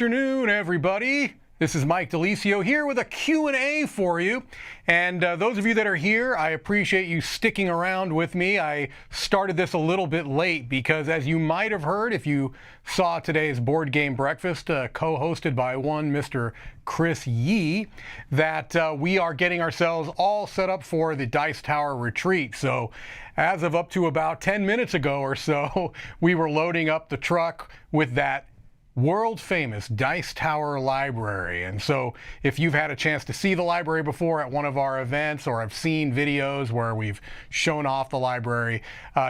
afternoon, everybody. This is Mike DiLisio here with a Q&A for you. And those of you that are here, I appreciate you sticking around with me. I started this a little bit late because, as you might have heard if you saw today's Board Game Breakfast, co-hosted by one Mr. Chris Yee, that we are getting ourselves all set up for the Dice Tower retreat. So as of up to about 10 minutes ago or so, we were loading up the truck with that world famous Dice Tower library. And so if you've had a chance to see the library before at one of our events or have seen videos where we've shown off the library,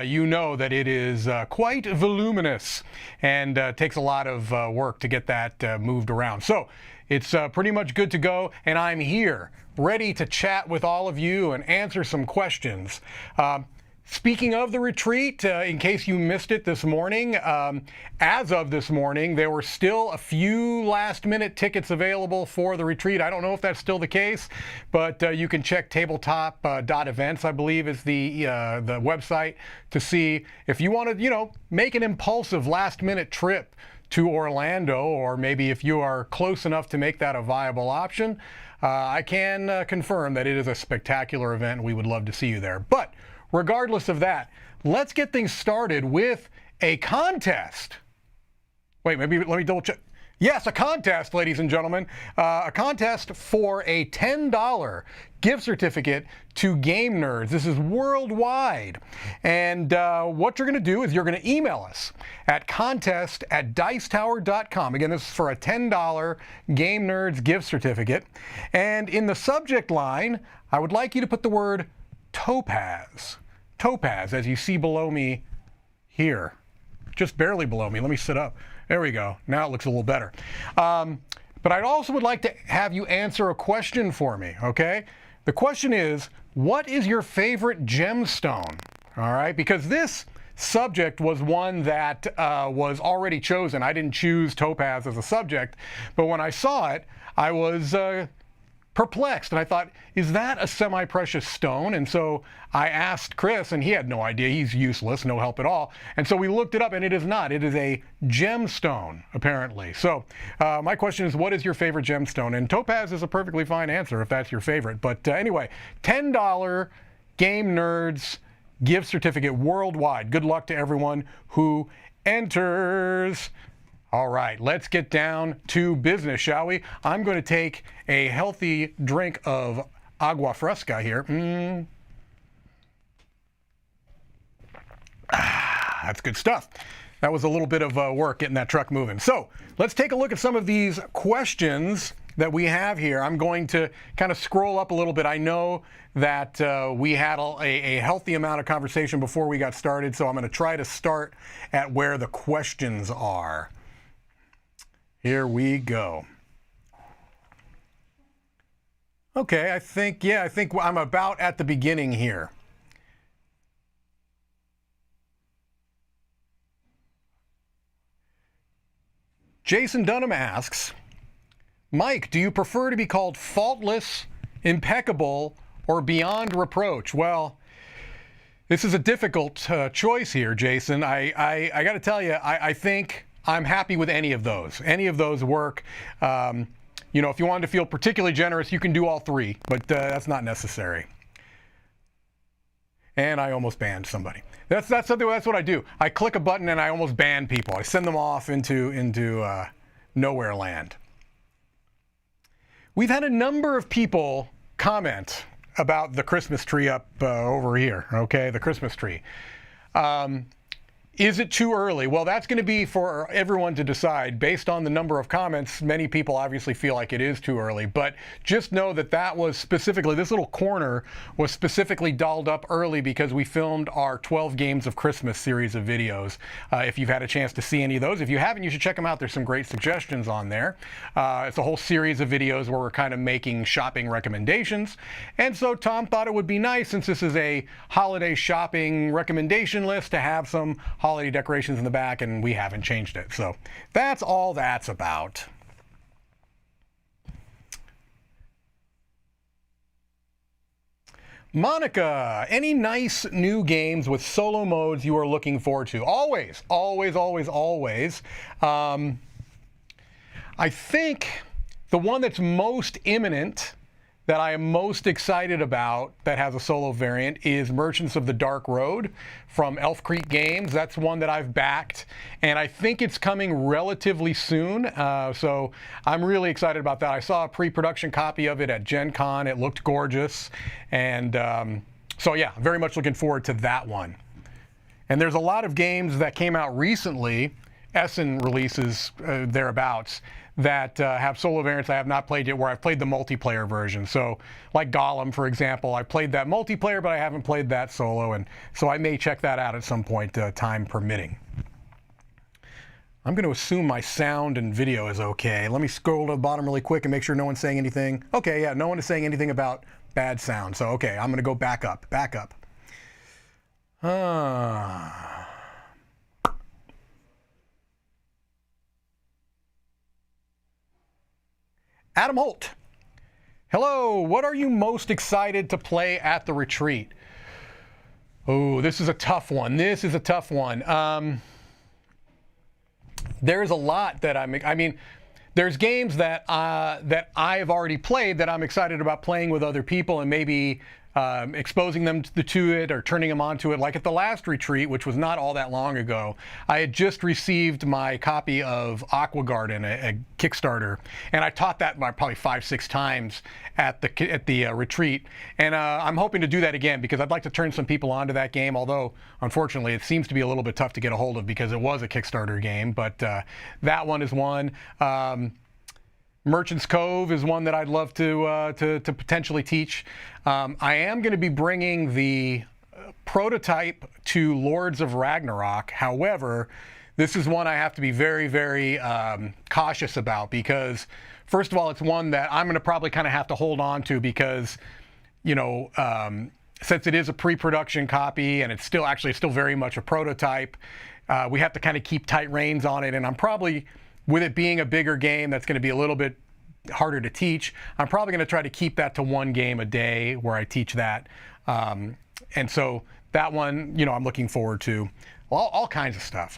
you know that it is quite voluminous and takes a lot of work to get that moved around. So it's pretty much good to go, and I'm here ready to chat with all of you and answer some questions. Speaking of the retreat, in case you missed it this morning, as of this morning, there were still a few last-minute tickets available for the retreat. I don't know if that's still the case, but you can check tabletop.events, I believe is the website, to see if you want to, make an impulsive last-minute trip to Orlando, or maybe if you are close enough to make that a viable option. I can confirm that it is a spectacular event, and we would love to see you there. But regardless of that, let's get things started with a contest. Wait, maybe let me double check. Yes, a contest, ladies and gentlemen. A contest for a $10 gift certificate to Game Nerds. This is worldwide. And what you're going to do is you're going to email us at contest@dicetower.com. Again, this is for a $10 Game Nerds gift certificate. And in the subject line, I would like you to put the word Topaz. Topaz, as you see below me here. Just barely below me. Let me sit up. There we go. Now it looks a little better. But I also would like to have you answer a question for me, okay? The question is, what is your favorite gemstone? All right, because this subject was one that was already chosen. I didn't choose topaz as a subject, but when I saw it, I was perplexed, and I thought, is that a semi-precious stone? And so I asked Chris, and he had no idea. He's useless, no help at all. And so we looked it up, and it is not. It is a gemstone, apparently. So my question is, what is your favorite gemstone? And topaz is a perfectly fine answer if that's your favorite. But anyway, $10 Game Nerds gift certificate worldwide. Good luck to everyone who enters. All right, let's get down to business, shall we? I'm going to take a healthy drink of agua fresca here. That's good stuff. That was a little bit of work getting that truck moving. So let's take a look at some of these questions that we have here. I'm going to kind of scroll up a little bit. I know that we had a healthy amount of conversation before we got started, so I'm going to try to start at where the questions are. Here we go. Okay, I think I'm about at the beginning here. Jason Dunham asks, Mike, do you prefer to be called faultless, impeccable, or beyond reproach? Well, this is a difficult choice here, Jason. I got to tell you, I think I'm happy with any of those. Any of those work. If you wanted to feel particularly generous, you can do all three, but that's not necessary. And I almost banned somebody. That's what I do. I click a button and I almost ban people. I send them off into nowhere land. We've had a number of people comment about the Christmas tree up over here. Okay, the Christmas tree. Is it too early? Well, that's going to be for everyone to decide. Based on the number of comments, many people obviously feel like it is too early. But just know that that was specifically, this little corner was specifically dolled up early because we filmed our 12 Games of Christmas series of videos. If you've had a chance to see any of those. If you haven't, you should check them out. There's some great suggestions on there. It's a whole series of videos where we're kind of making shopping recommendations. And so Tom thought it would be nice, since this is a holiday shopping recommendation list, to have some holiday decorations in the back, and we haven't changed it. So that's all that's about. Monica, any nice new games with solo modes you are looking forward to? Always, always, always, always. I think the one that's most imminent, that I am most excited about, that has a solo variant, is Merchants of the Dark Road from Elf Creek Games. That's one that I've backed, and I think it's coming relatively soon. So I'm really excited about that. I saw a pre-production copy of it at Gen Con. It looked gorgeous, and so yeah, very much looking forward to that one. And there's a lot of games that came out recently, Essen releases thereabouts, that have solo variants I have not played yet, where I've played the multiplayer version. So like Gollum, for example, I played that multiplayer, but I haven't played that solo, and so I may check that out at some point, time permitting. I'm going to assume my sound and video is okay. Let me scroll to the bottom really quick and make sure no one's saying anything. Okay, yeah, no one is saying anything about bad sound. So okay, I'm going to go back up. Adam Holt. Hello, what are you most excited to play at the retreat? Oh, this is a tough one. There's a lot that I mean, there's games that I've already played that I'm excited about playing with other people and maybe exposing them to it or turning them onto it. Like at the last retreat, which was not all that long ago, I had just received my copy of Aqua Garden, a Kickstarter, and I taught that probably 5-6 times at the retreat. And I'm hoping to do that again because I'd like to turn some people onto that game, although unfortunately it seems to be a little bit tough to get a hold of because it was a Kickstarter game. But that one is one. Merchant's Cove is one that I'd love to potentially teach. I am going to be bringing the prototype to Lords of Ragnarok. However, this is one I have to be very, very cautious about because, first of all, it's one that I'm going to probably kind of have to hold on to because, you know, since it is a pre-production copy and it's still very much a prototype, we have to kind of keep tight reins on it. And I'm probably, with it being a bigger game that's going to be a little bit harder to teach, I'm probably going to try to keep that to one game a day where I teach that. And so that one, you know, I'm looking forward to. All kinds of stuff.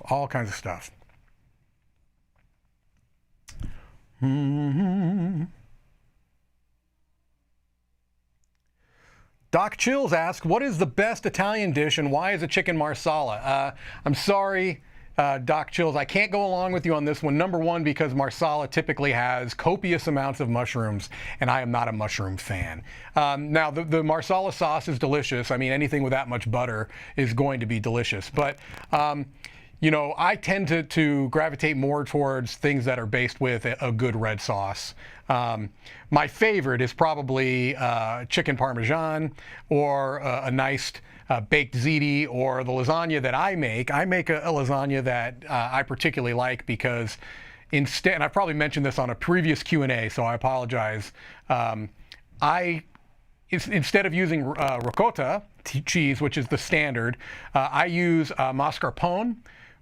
Doc Chills asks, what is the best Italian dish and why is it chicken marsala? I'm sorry, Doc Chills, I can't go along with you on this one. Number one, because Marsala typically has copious amounts of mushrooms, and I am not a mushroom fan. Now, the Marsala sauce is delicious. I mean, anything with that much butter is going to be delicious. But, you know, I tend to gravitate more towards things that are based with a good red sauce. My favorite is probably chicken parmesan or a nice baked ziti, or the lasagna that I make. I make a lasagna that I particularly like because instead, and I've probably mentioned this on a previous Q&A, so I apologize. Instead of using ricotta cheese, which is the standard, I use mascarpone.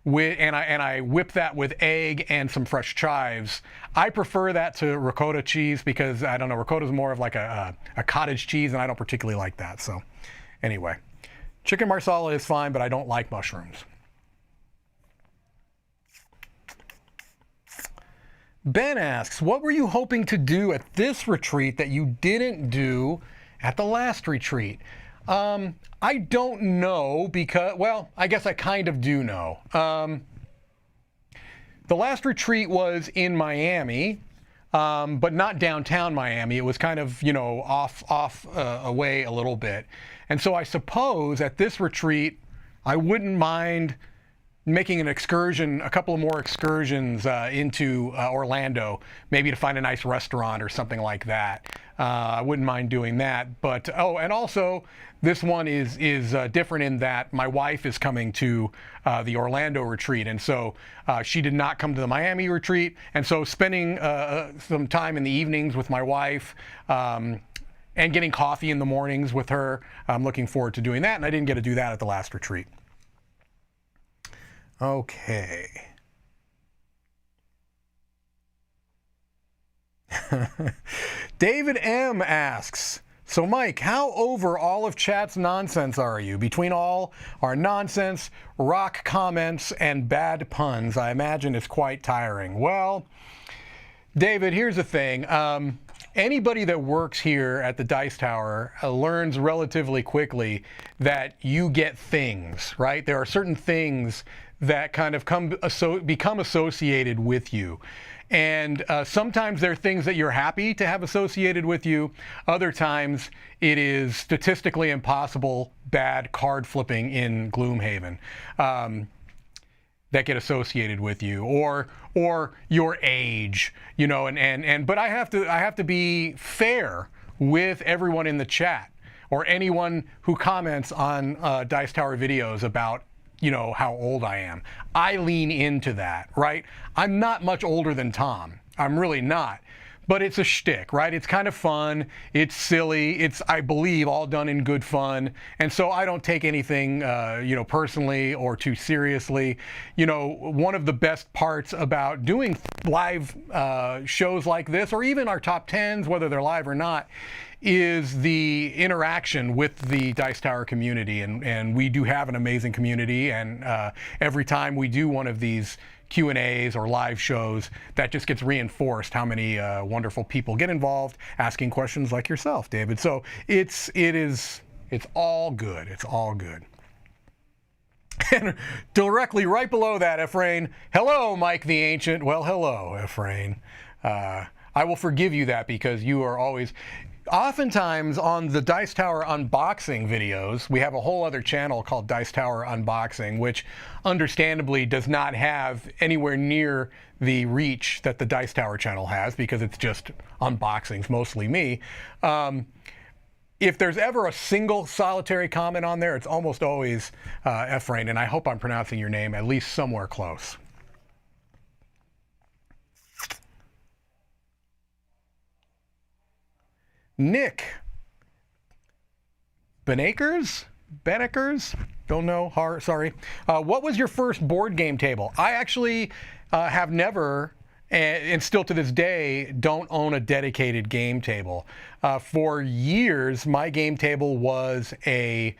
And I whip that with egg and some fresh chives. I prefer that to ricotta cheese because, I don't know, ricotta is more of like a cottage cheese, and I don't particularly like that. So anyway, chicken marsala is fine, but I don't like mushrooms. Ben asks, what were you hoping to do at this retreat that you didn't do at the last retreat? I don't know because, well, I guess I kind of do know. The last retreat was in Miami, but not downtown Miami. It was kind of, you know, off away a little bit. And so I suppose at this retreat, I wouldn't mind making an excursion, a couple of more excursions into Orlando, maybe to find a nice restaurant or something like that. I wouldn't mind doing that. But, oh, and also this one is different in that my wife is coming to the Orlando retreat. And so she did not come to the Miami retreat. And so spending some time in the evenings with my wife and getting coffee in the mornings with her, I'm looking forward to doing that. And I didn't get to do that at the last retreat. Okay. David M. asks, so Mike, how over all of chat's nonsense are you? Between all our nonsense, rock comments, and bad puns, I imagine it's quite tiring. Well, David, here's the thing. Anybody that works here at the Dice Tower learns relatively quickly that you get things, right? There are certain things that kind of become associated with you. And sometimes they're things that you're happy to have associated with you. Other times it is statistically impossible bad card flipping in Gloomhaven that get associated with you, or your age, you know, but I have to be fair with everyone in the chat or anyone who comments on Dice Tower videos about, you know, how old I am. I lean into that, right? I'm not much older than Tom. I'm really not. But it's a shtick, right? It's kind of fun. It's silly. It's, I believe, all done in good fun. And so I don't take anything, you know, personally or too seriously. You know, one of the best parts about doing live shows like this, or even our top 10s, whether they're live or not, is the interaction with the Dice Tower community. And we do have an amazing community. And every time we do one of these Q&As or live shows, that just gets reinforced how many wonderful people get involved asking questions like yourself, David. So it's all good. It's all good. And directly right below that, Ephraim, hello, Mike the Ancient. Well, hello, Ephraim. I will forgive you that because you are always... Oftentimes on the Dice Tower unboxing videos, we have a whole other channel called Dice Tower Unboxing, which understandably does not have anywhere near the reach that the Dice Tower channel has because it's just unboxings, mostly me. If there's ever a single solitary comment on there, it's almost always Ephraim, and I hope I'm pronouncing your name at least somewhere close. Nick Benakers? Don't know. Sorry. What was your first board game table? I actually have never, and still to this day, don't own a dedicated game table. For years, my game table was a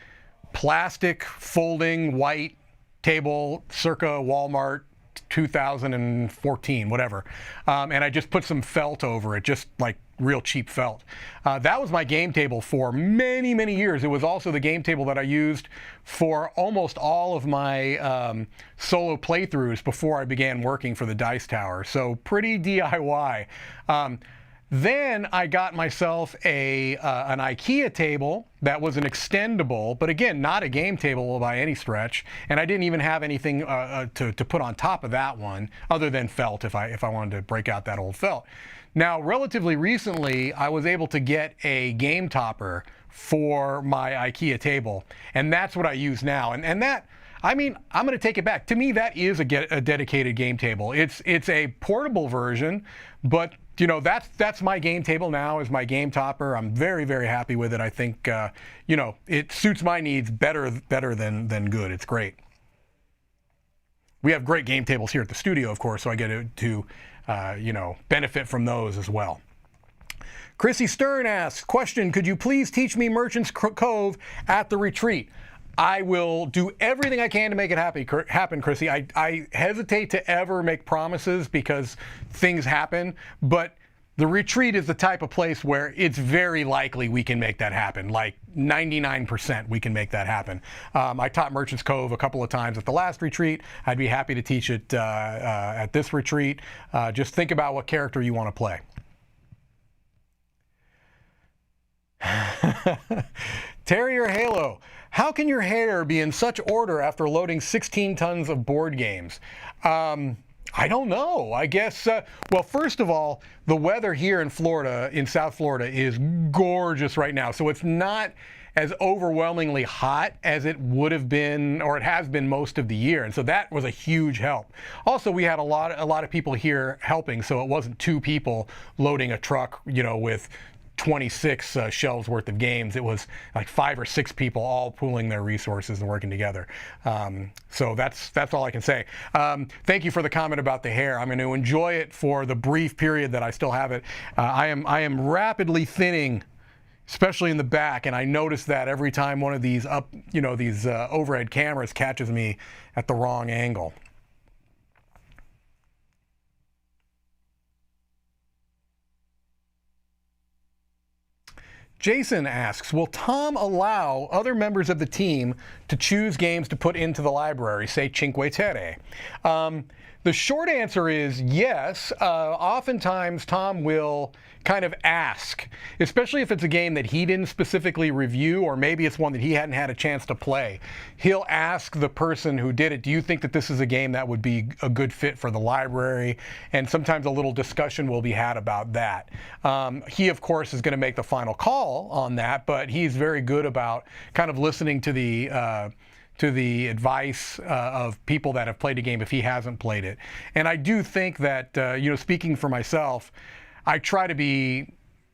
plastic folding white table circa Walmart 2014, whatever. And I just put some felt over it, just like real cheap felt. That was my game table for many, many years. It was also the game table that I used for almost all of my solo playthroughs before I began working for the Dice Tower. So pretty DIY. Then I got myself an IKEA table that was an extendable, but again, not a game table by any stretch. And I didn't even have anything to put on top of that one other than felt if I wanted to break out that old felt. Now, relatively recently, I was able to get a game topper for my IKEA table, and that's what I use now. And that, I mean, I'm going to take it back. To me, that is a dedicated game table. It's a portable version, but you know, that's my game table now, is my game topper. I'm very, very happy with it. I think, you know, it suits my needs better than good. It's great. We have great game tables here at the studio, of course, so I get to you know, benefit from those as well. Chrissy Stern asks, question, could you please teach me Merchant's Cove at the retreat? I will do everything I can to make it happen, Chrissy. I hesitate to ever make promises because things happen, but the retreat is the type of place where it's very likely we can make that happen. Like 99% we can make that happen. I taught Merchant's Cove a couple of times at the last retreat. I'd be happy to teach it at this retreat. Just think about what character you want to play. Terrier Halo. How can your hair be in such order after loading 16 tons of board games? I don't know. I guess, well, first of all, the weather here in Florida, in South Florida, is gorgeous right now. So it's not as overwhelmingly hot as it would have been, or it has been most of the year. And so that was a huge help. Also, we had a lot of people here helping, so it wasn't 2 people loading a truck, you know, with 26 shelves worth of games. It was like 5 or 6 people all pooling their resources and working together. So that's all I can say. Thank you for the comment about the hair. I'm going to enjoy it for the brief period that I still have it. I am rapidly thinning, especially in the back, and I notice that every time one of these these overhead cameras catches me at the wrong angle. Jason asks, will Tom allow other members of the team to choose games to put into the library, say Cinque Terre? The short answer is yes. Oftentimes Tom will kind of ask, especially if it's a game that he didn't specifically review, or maybe it's one that he hadn't had a chance to play. He'll ask the person who did it, do you think that this is a game that would be a good fit for the library? And sometimes a little discussion will be had about that. He, of course, is going to make the final call on that, but he's very good about kind of listening to the advice of people that have played the game if he hasn't played it. And I do think that, speaking for myself, I try to be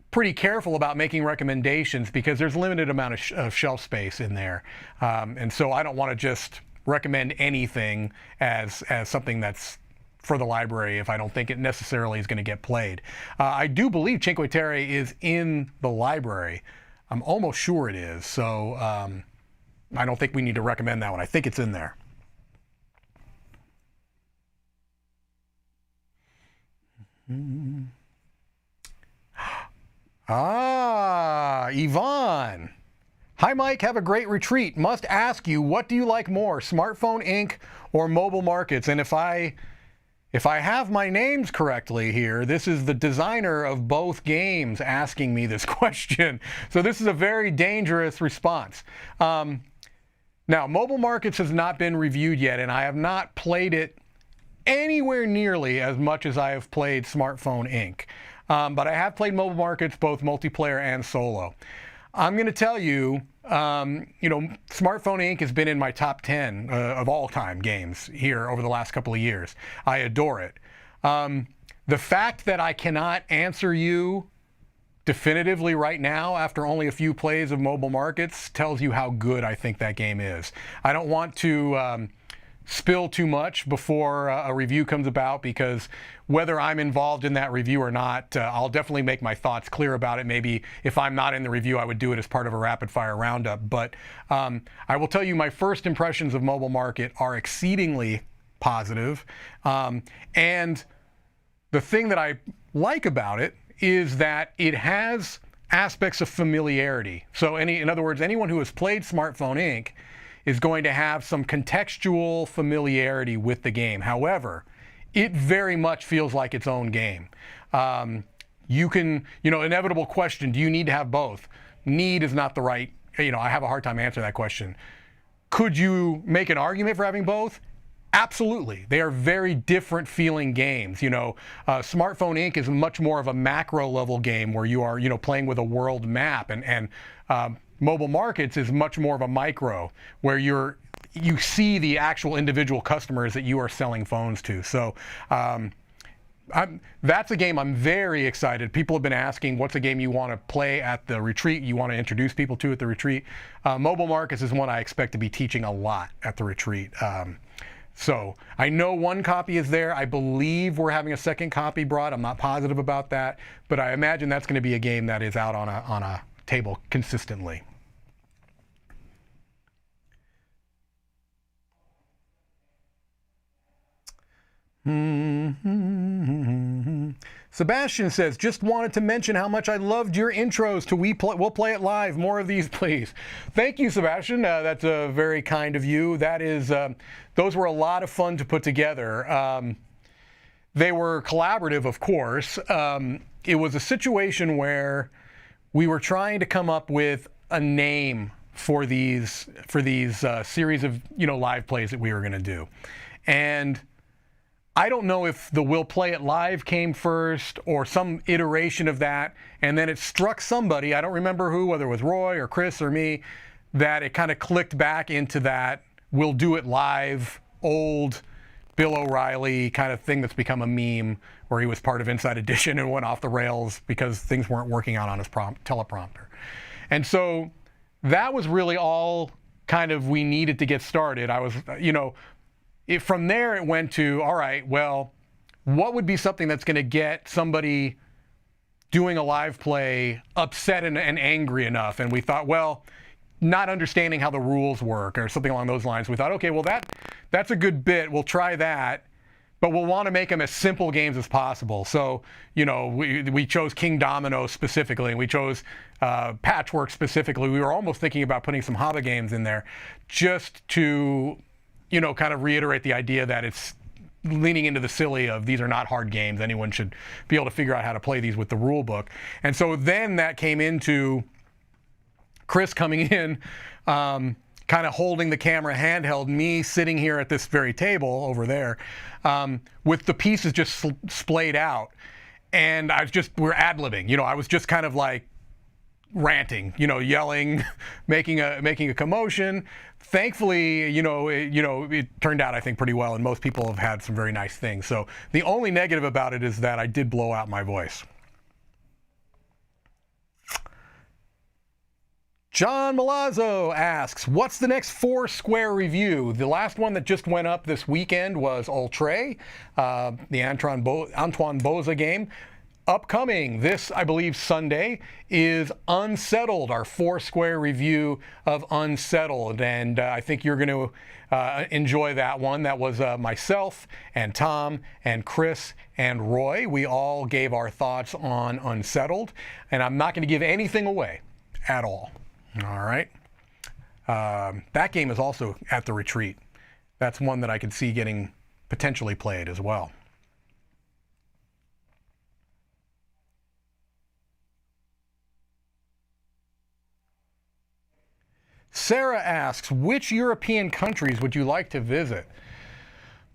pretty careful about making recommendations because there's a limited amount of shelf space in there. And so I don't want to just recommend anything as something that's for the library if I don't think it necessarily is going to get played. I do believe Cinque Terre is in the library. I'm almost sure it is. So I don't think we need to recommend that one. I think it's in there. Yvonne. Hi, Mike. Have a great retreat. Must ask you, what do you like more, Smartphone Inc. or Mobile Markets? And if I have my names correctly here, this is the designer of both games asking me this question. So this is a very dangerous response. Now, Mobile Markets has not been reviewed yet, and I have not played it anywhere nearly as much as I have played Smartphone Inc. But I have played Mobile Markets, both multiplayer and solo. I'm going to tell you, Smartphone Inc. has been in my top 10 of all-time games here over the last couple of years. I adore it. The fact that I cannot answer you definitively right now after only a few plays of Mobile Markets tells you how good I think that game is. I don't want to spill too much before a review comes about, because whether I'm involved in that review or not, I'll definitely make my thoughts clear about it. Maybe if I'm not in the review, I would do it as part of a rapid fire roundup. But I will tell you, my first impressions of Mobile Market are exceedingly positive. And the thing that I like about it is that it has aspects of familiarity. So in other words, anyone who has played Smartphone Inc. is going to have some contextual familiarity with the game. However, it very much feels like its own game. You can, inevitable question, do you need to have both? Need is not the right, I have a hard time answering that question. Could you make an argument for having both? Absolutely. They are very different feeling games. Smartphone Inc. is much more of a macro level game where you are, playing with a world map, and Mobile Markets is much more of a micro where you see the actual individual customers that you are selling phones to. So that's a game I'm very excited. People have been asking, what's a game you want to play at the retreat, you want to introduce people to at the retreat? Mobile Markets is one I expect to be teaching a lot at the retreat. So I know one copy is there. I believe we're having a second copy brought. I'm not positive about that, but I imagine that's going to be a game that is out on a table consistently. Sebastian says, just wanted to mention how much I loved your intros to We'll Play It Live. More of these, please. Thank you, Sebastian. That's very kind of you. That is, those were a lot of fun to put together. They were collaborative, of course. It was a situation where we were trying to come up with a name for these series of live plays that we were going to do, and I don't know if the We'll Play It Live came first or some iteration of that, and then it struck somebody, I don't remember who, whether it was Roy or Chris or me, that it kind of clicked back into that We'll Do It Live, old Bill O'Reilly kind of thing that's become a meme, where he was part of Inside Edition and went off the rails because things weren't working out on his teleprompter. And so that was really all kind of we needed to get started. I was, from there it went to, all right, well, what would be something that's going to get somebody doing a live play upset and angry enough? And we thought, well, not understanding how the rules work or something along those lines. We thought, okay, well, that's a good bit. We'll try that. but we'll want to make them as simple games as possible. So, you know, we chose King Domino specifically, and we chose Patchwork specifically. We were almost thinking about putting some Haba games in there just to, you know, kind of reiterate the idea that it's leaning into the silly of these are not hard games. Anyone should be able to figure out how to play these with the rule book. And so then that came into Chris coming in, kind of holding the camera handheld, me sitting here at this very table over there, with the pieces just splayed out. And we're ad-libbing. You know, I was just kind of like ranting, you know, yelling, making a commotion. Thankfully, it turned out, I think, pretty well, and most people have had some very nice things. So the only negative about it is that I did blow out my voice. John Malazzo asks, what's the next Foursquare review? The last one that just went up this weekend was Ultre, the Antoine Boza game. Upcoming this, I believe, Sunday is Unsettled, our Foursquare review of Unsettled. And I think you're going to enjoy that one. That was myself and Tom and Chris and Roy. We all gave our thoughts on Unsettled. And I'm not going to give anything away at all. All right. That game is also at the retreat. That's one that I could see getting potentially played as well. Sarah asks, which European countries would you like to visit?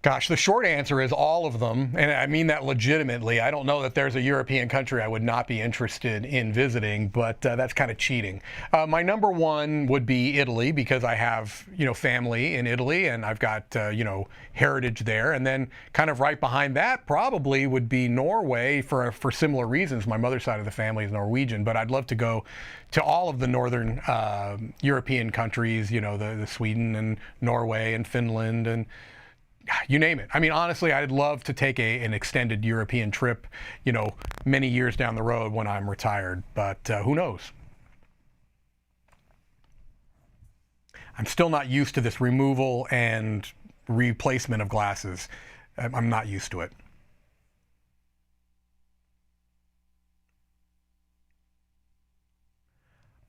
Gosh, the short answer is all of them, and I mean that legitimately. I don't know that there's a European country I would not be interested in visiting, but that's kind of cheating. My number one would be Italy, because I have, you know, family in Italy, and I've got, you know, heritage there. And then kind of right behind that probably would be Norway for similar reasons. My mother's side of the family is Norwegian, but I'd love to go to all of the northern European countries, you know, the Sweden and Norway and Finland and you name it. I mean, honestly, I'd love to take an extended European trip, you know, many years down the road when I'm retired, but who knows? I'm still not used to this removal and replacement of glasses. I'm not used to it.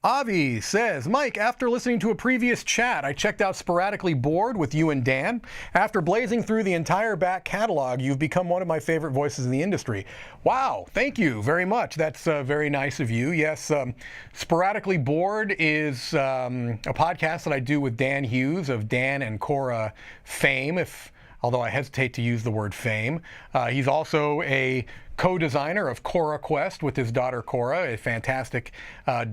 Avi says, Mike, after listening to a previous chat, I checked out Sporadically Bored with you and Dan. After blazing through the entire back catalog, you've become one of my favorite voices in the industry. Wow, thank you very much. That's very nice of you. Yes, Sporadically Bored is a podcast that I do with Dan Hughes of Dan and Cora fame, although I hesitate to use the word fame. He's also a co-designer of Cora Quest with his daughter Cora, a fantastic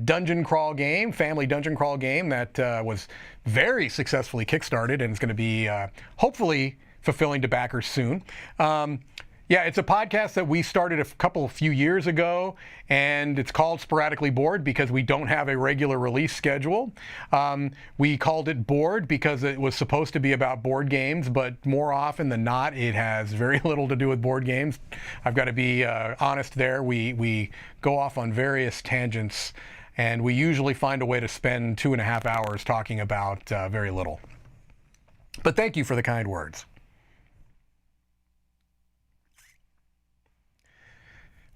dungeon crawl game, family dungeon crawl game that was very successfully kickstarted and is going to be hopefully fulfilling to backers soon. Yeah, it's a podcast that we started a few years ago, and it's called Sporadically Bored because we don't have a regular release schedule. We called it Bored because it was supposed to be about board games, but more often than not, it has very little to do with board games. I've got to be honest there. We go off on various tangents, and we usually find a way to spend 2.5 hours talking about very little. But thank you for the kind words.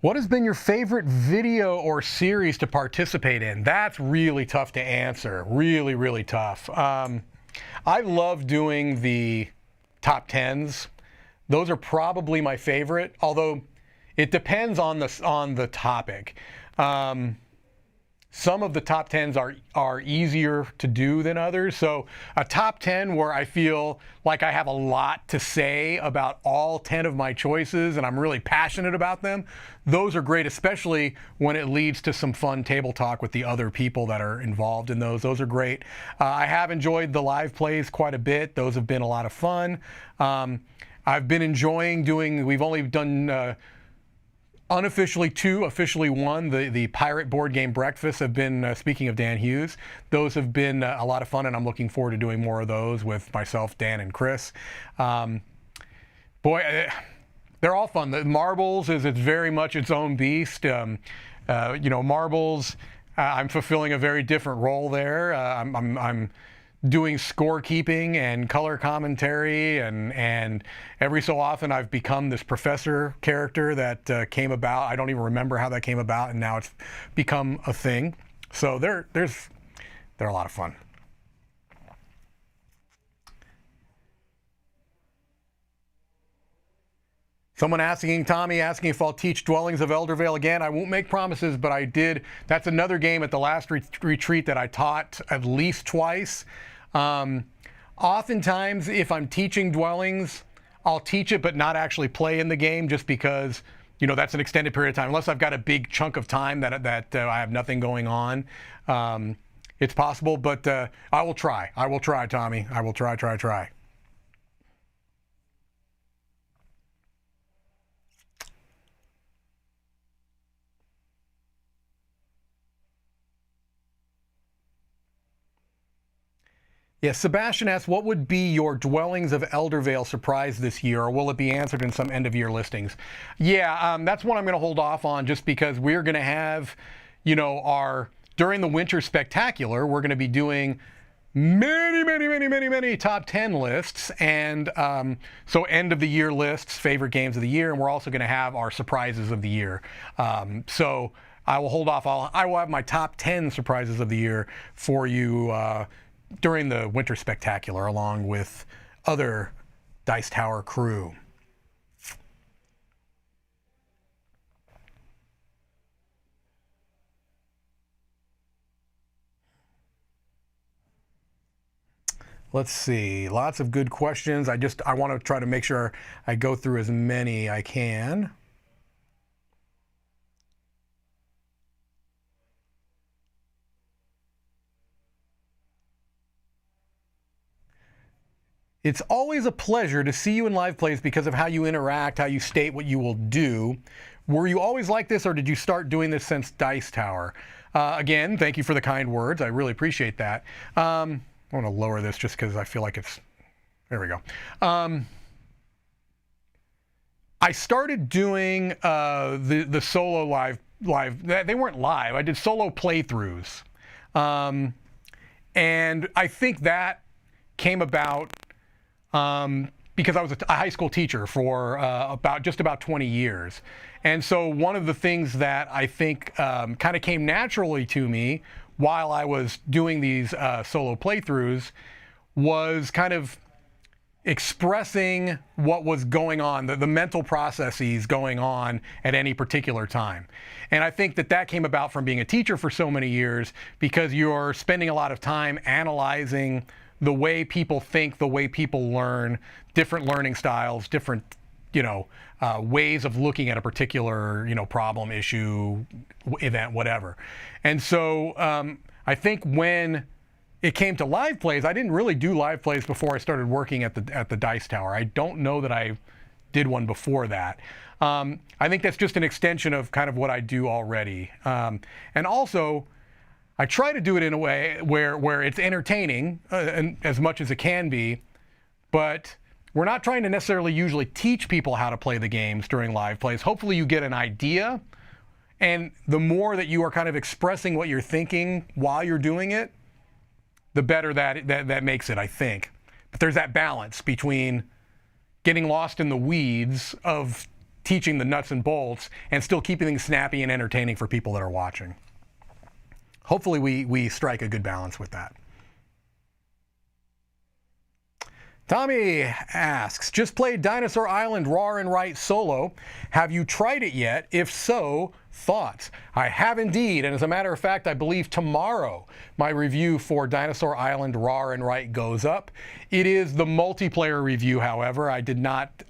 What has been your favorite video or series to participate in? That's really tough to answer. Really, really tough. I love doing the top 10s. Those are probably my favorite, although it depends on the topic. Some of the top 10s are easier to do than others. So a top 10 where I feel like I have a lot to say about all 10 of my choices and I'm really passionate about them, those are great, especially when it leads to some fun table talk with the other people that are involved in those. Those are great. I have enjoyed the live plays quite a bit. Those have been a lot of fun. I've been enjoying we've only done unofficially 2, officially 1. The Pirate Board Game Breakfasts have been, speaking of Dan Hughes, those have been a lot of fun, and I'm looking forward to doing more of those with myself, Dan, and Chris. Boy, they're all fun. The Marbles it's very much its own beast. You know, Marbles, I'm fulfilling a very different role there. I'm doing scorekeeping and color commentary, and every so often I've become this professor character that came about. I don't even remember how that came about, and now it's become a thing. So they're a lot of fun. Someone Tommy asking if I'll teach Dwellings of Eldervale again. I won't make promises, but I did. That's another game at the last retreat that I taught at least twice. Oftentimes, if I'm teaching Dwellings, I'll teach it but not actually play in the game, just because, you know, that's an extended period of time. Unless I've got a big chunk of time that I have nothing going on. It's possible, but I will try. I will try, Tommy. I will try. Yes, Sebastian asks, what would be your Dwellings of Eldervale surprise this year, or will it be answered in some end-of-year listings? Yeah, that's one I'm going to hold off on, just because we're going to have, you know, during the Winter Spectacular, we're going to be doing many top 10 lists, and so end-of-the-year lists, favorite games of the year, and we're also going to have our surprises of the year. So I will hold off. I will have my top 10 surprises of the year for you during the Winter Spectacular, along with other Dice Tower crew. Let's see, lots of good questions. I want to try to make sure I go through as many I can. It's always a pleasure to see you in live plays because of how you interact, how you state what you will do. Were you always like this, or did you start doing this since Dice Tower? Again, thank you for the kind words. I really appreciate that. I want to lower this just because I feel like it's... There we go. I started doing the solo live. They weren't live. I did solo playthroughs. And I think that came about because I was a high school teacher for just about 20 years. And so one of the things that I think kind of came naturally to me while I was doing these solo playthroughs was kind of expressing what was going on, the mental processes going on at any particular time. And I think that came about from being a teacher for so many years, because you're spending a lot of time analyzing the way people think, the way people learn, different learning styles, different, ways of looking at a particular, problem, issue, event, whatever. And so I think when it came to live plays, I didn't really do live plays before I started working at the Dice Tower. I don't know that I did one before that. I think that's just an extension of kind of what I do already. And also, I try to do it in a way where it's entertaining and as much as it can be, but we're not trying to necessarily usually teach people how to play the games during live plays. Hopefully you get an idea, and the more that you are kind of expressing what you're thinking while you're doing it, the better that makes it, I think. But there's that balance between getting lost in the weeds of teaching the nuts and bolts and still keeping things snappy and entertaining for people that are watching. Hopefully we strike a good balance with that. Tommy asks, just played Dinosaur Island Raw and Right solo. Have you tried it yet? If so, thoughts? I have indeed, and as a matter of fact, I believe tomorrow my review for Dinosaur Island Raw and Right goes up. It is the multiplayer review, however. I did not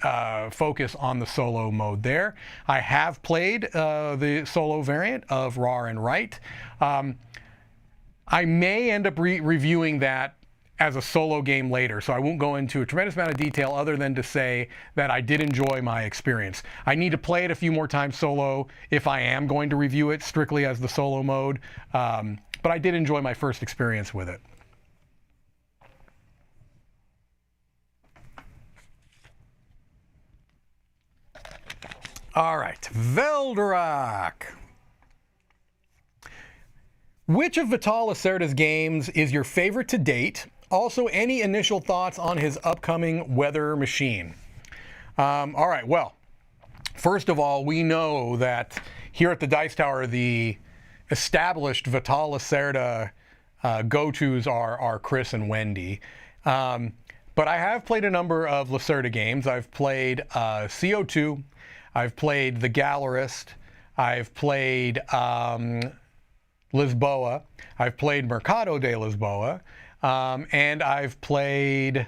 focus on the solo mode there. I have played the solo variant of Raw and Right. I may end up reviewing that as a solo game later, so I won't go into a tremendous amount of detail other than to say that I did enjoy my experience. I need to play it a few more times solo if I am going to review it strictly as the solo mode, but I did enjoy my first experience with it. All right, Veldrak. Which of Vital Lacerda's games is your favorite to date? Also, any initial thoughts on his upcoming weather machine? All right, well, first of all, we know that here at the Dice Tower, the established Vital Lacerda go-tos are Chris and Wendy. But I have played a number of Lacerda games. I've played CO2, I've played The Gallerist, I've played Lisboa, I've played Mercado de Lisboa, and I've played,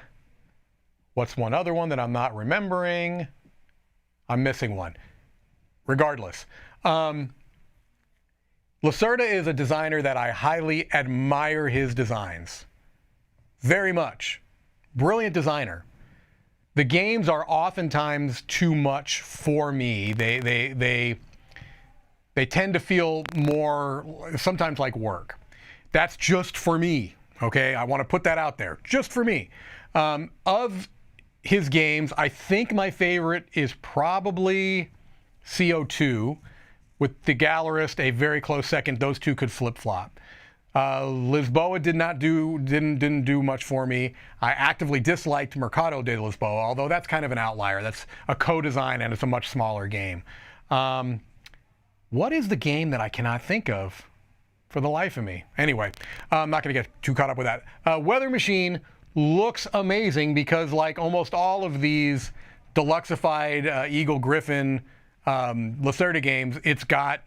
what's one other one that I'm not remembering? I'm missing one. Regardless. Lacerda is a designer that I highly admire his designs. Very much. Brilliant designer. The games are oftentimes too much for me. They tend to feel more, sometimes like work. That's just for me, okay? I want to put that out there. Just for me. Of his games, I think my favorite is probably CO2, with The Gallerist a very close second. Those two could flip-flop. Lisboa didn't do much for me. I actively disliked Mercado de Lisboa, although that's kind of an outlier. That's a co-design and it's a much smaller game. What is the game that I cannot think of for the life of me? Anyway, I'm not going to get too caught up with that. Weather Machine looks amazing because, like almost all of these deluxeified Eagle Griffin Lacerda games, it's got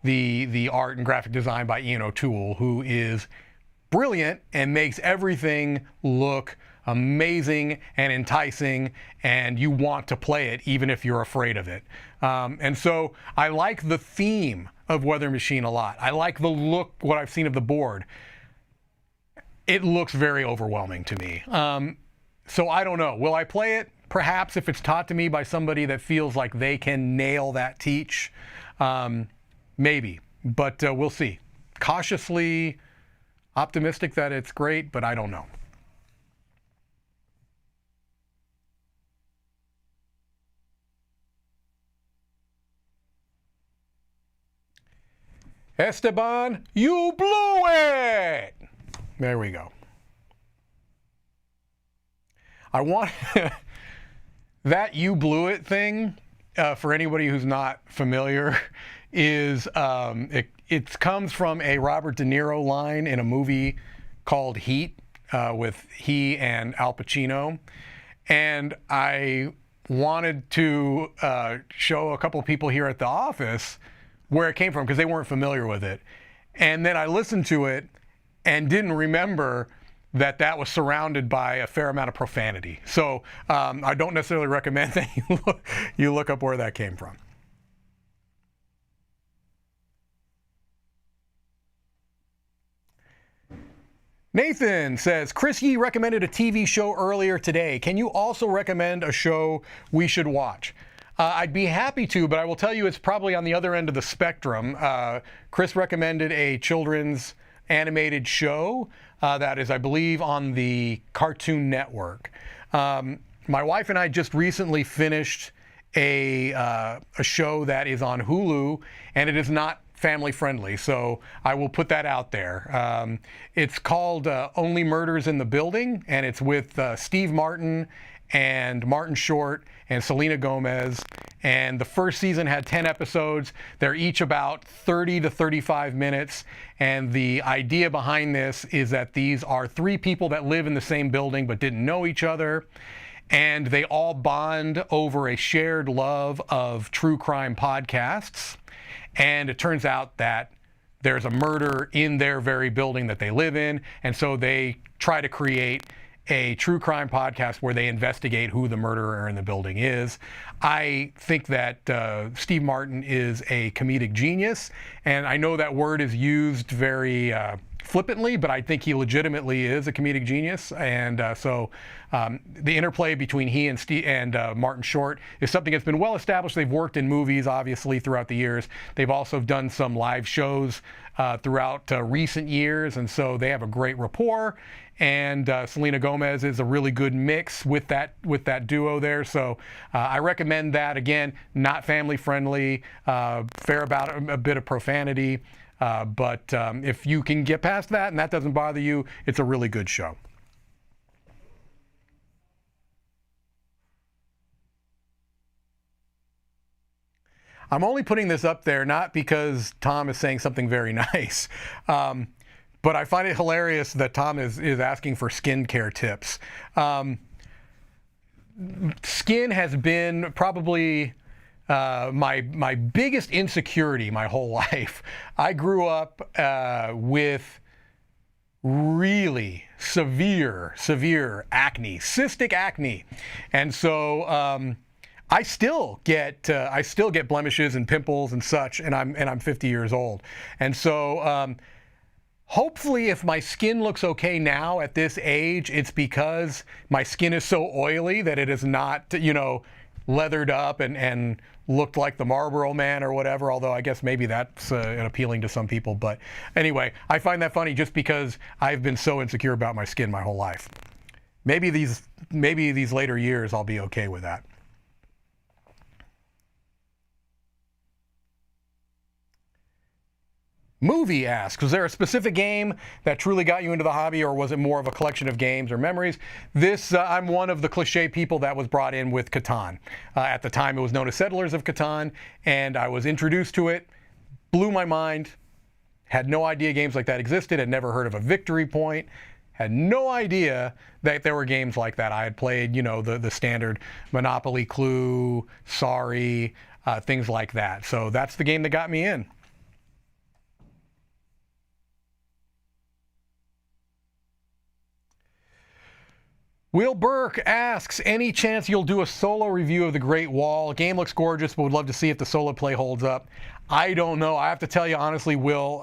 the art and graphic design by Ian O'Toole, who is brilliant and makes everything look amazing and enticing, and you want to play it even if you're afraid of it. And so I like the theme of Weather Machine a lot. I like the look, what I've seen of the board. It looks very overwhelming to me. So I don't know. Will I play it? Perhaps, if it's taught to me by somebody that feels like they can nail that teach. Maybe, but we'll see. Cautiously optimistic that it's great, but I don't know. Esteban, you blew it! There we go. I want that "you blew it" thing, for anybody who's not familiar, is it comes from a Robert De Niro line in a movie called Heat, with he and Al Pacino. And I wanted to show a couple of people here at the office where it came from because they weren't familiar with it. And then I listened to it and didn't remember that was surrounded by a fair amount of profanity. So I don't necessarily recommend that you look up where that came from. Nathan says, Chris Yee recommended a TV show earlier today. Can you also recommend a show we should watch? I'd be happy to, but I will tell you it's probably on the other end of the spectrum. Chris recommended a children's animated show that is, I believe, on the Cartoon Network. My wife and I just recently finished a show that is on Hulu, and it is not family friendly, so I will put that out there. It's called Only Murders in the Building, and it's with Steve Martin and Martin Short and Selena Gomez. And the first season had 10 episodes. They're each about 30 to 35 minutes. And the idea behind this is that these are three people that live in the same building but didn't know each other. And they all bond over a shared love of true crime podcasts. And it turns out that there's a murder in their very building that they live in. And so they try to create a true crime podcast where they investigate who the murderer in the building is. I think that Steve Martin is a comedic genius, and I know that word is used very flippantly, but I think he legitimately is a comedic genius. And so the interplay between he and Martin Short is something that's been well established. They've worked in movies, obviously, throughout the years. They've also done some live shows throughout recent years, and so they have a great rapport. And Selena Gomez is a really good mix with that duo there. So I recommend that. Again, not family friendly, fair about a bit of profanity. But if you can get past that and that doesn't bother you, it's a really good show. I'm only putting this up there not because Tom is saying something very nice, but I find it hilarious that Tom is asking for skincare tips. Skin has been probably my biggest insecurity my whole life. I grew up with really severe acne, cystic acne, and so I still get blemishes and pimples and such, and I'm 50 years old, and so hopefully if my skin looks okay now at this age, it's because my skin is so oily that it is not, you know, leathered up and looked like the Marlboro Man or whatever, although I guess maybe that's appealing to some people. But anyway, I find that funny just because I've been so insecure about my skin my whole life. Maybe these later years I'll be okay with that. Movie asks, was there a specific game that truly got you into the hobby, or was it more of a collection of games or memories? This, I'm one of the cliche people that was brought in with Catan. At the time, it was known as Settlers of Catan, and I was introduced to it, blew my mind, had no idea games like that existed, had never heard of a Victory Point, had no idea that there were games like that. I had played, you know, the standard Monopoly, Clue, Sorry, things like that. So that's the game that got me in. Will Burke asks, any chance you'll do a solo review of The Great Wall? Game looks gorgeous, but would love to see if the solo play holds up. I don't know. I have to tell you honestly, Will,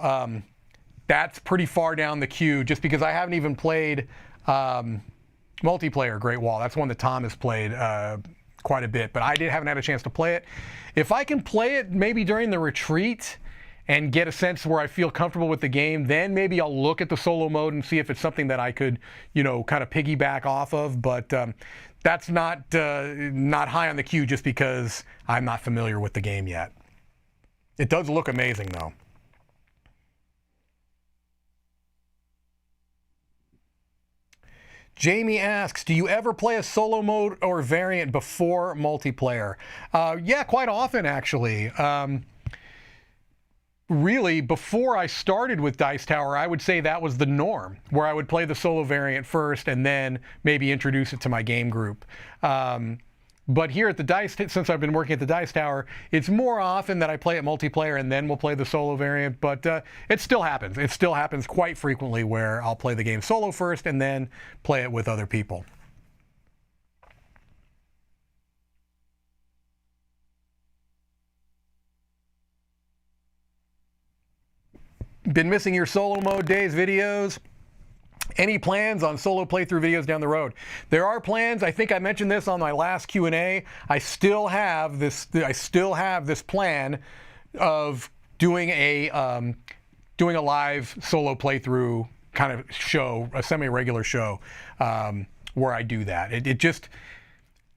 that's pretty far down the queue just because I haven't even played multiplayer Great Wall. That's one that Tom has played quite a bit, but I haven't had a chance to play it. If I can play it maybe during the retreat and get a sense where I feel comfortable with the game, then maybe I'll look at the solo mode and see if it's something that I could, you know, kind of piggyback off of. But that's not high on the queue just because I'm not familiar with the game yet. It does look amazing, though. Jamie asks, do you ever play a solo mode or variant before multiplayer? Yeah, quite often, actually. Really, before I started with Dice Tower, I would say that was the norm, where I would play the solo variant first and then maybe introduce it to my game group. But here at the Dice, since I've been working at the Dice Tower, it's more often that I play it multiplayer and then we'll play the solo variant, but it still happens. It still happens quite frequently where I'll play the game solo first and then play it with other people. Been missing your solo mode days videos? Any plans on solo playthrough videos down the road? There are plans. I think I mentioned this on my last Q&A. I still have this plan of doing a live solo playthrough kind of show, a semi-regular show, where I do that. It just